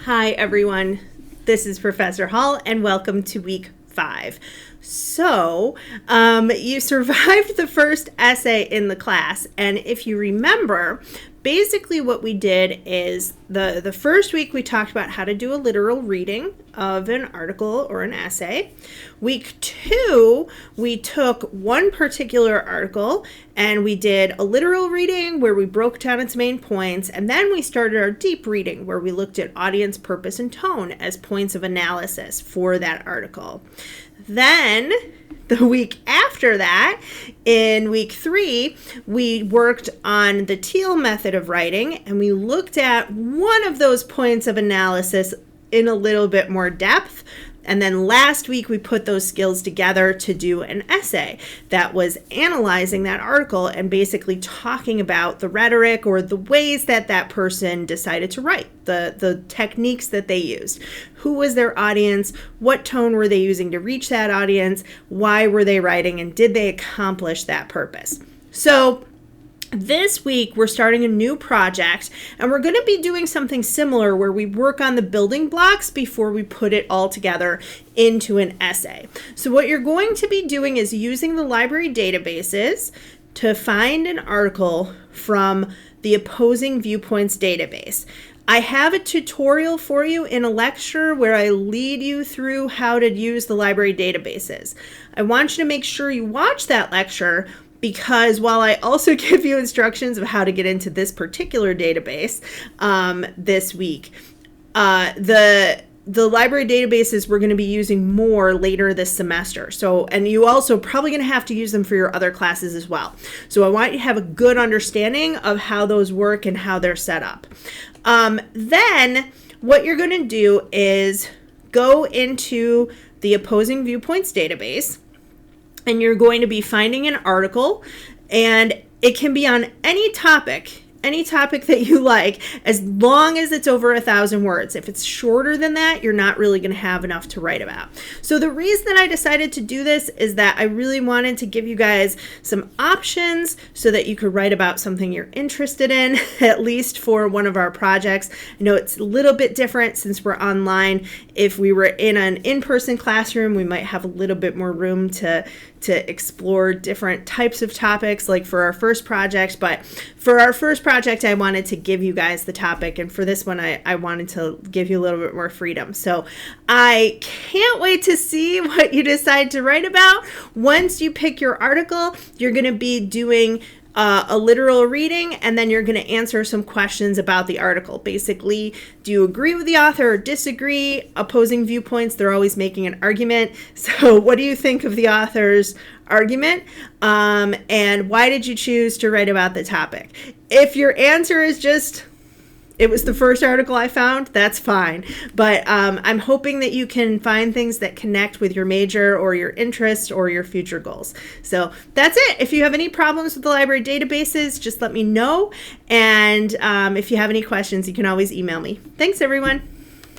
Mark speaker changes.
Speaker 1: Hi, everyone. This is Professor Hall, and welcome to week 5. So, you survived the first essay in the class, and if you remember, basically what we did is the first week we talked about how to do a literal reading of an article or an essay. Week 2, we took one particular article and we did a literal reading where we broke down its main points, and then we started our deep reading where we looked at audience, purpose, and tone as points of analysis for that article. Then the week after that, in week 3, we worked on the Teal method of writing, and we looked at one of those points of analysis in a little bit more depth. And then last week, we put those skills together to do an essay that was analyzing that article and basically talking about the rhetoric or the ways that that person decided to write, the techniques that they used. Who was their audience? What tone were they using to reach that audience? Why were they writing? And did they accomplish that purpose? So this week, we're starting a new project, and we're going to be doing something similar where we work on the building blocks before we put it all together into an essay. So what you're going to be doing is using the library databases to find an article from the Opposing Viewpoints database. I have a tutorial for you in a lecture where I lead you through how to use the library databases. I want you to make sure you watch that lecture, because while I also give you instructions of how to get into this particular database this week, the library databases we're going to be using more later this semester. So, and you also probably going to have to use them for your other classes as well. So I want you to have a good understanding of how those work and how they're set up. Then what you're going to do is go into the Opposing Viewpoints database, and you're going to be finding an article, and it can be on any topic that you like, as long as it's over 1,000 words. If it's shorter than that, you're not really going to have enough to write about. So the reason that I decided to do this is that I really wanted to give you guys some options so that you could write about something you're interested in, at least for one of our projects. I know it's a little bit different since we're online. If we were in an in-person classroom, we might have a little bit more room to explore different types of topics, like for our first project. But for our first project, I wanted to give you guys the topic, and for this one, I wanted to give you a little bit more freedom. So I can't wait to see what you decide to write about. Once you pick your article, you're going to be doing a literal reading, and then you're going to answer some questions about the article. Basically, do you agree with the author or disagree? Opposing viewpoints, they're always making an argument. So what do you think of the author's argument? And why did you choose to write about the topic? If your answer is just, it was the first article I found, that's fine. But I'm hoping that you can find things that connect with your major or your interest or your future goals. So that's it. If you have any problems with the library databases, just let me know. And if you have any questions, you can always email me. Thanks, everyone.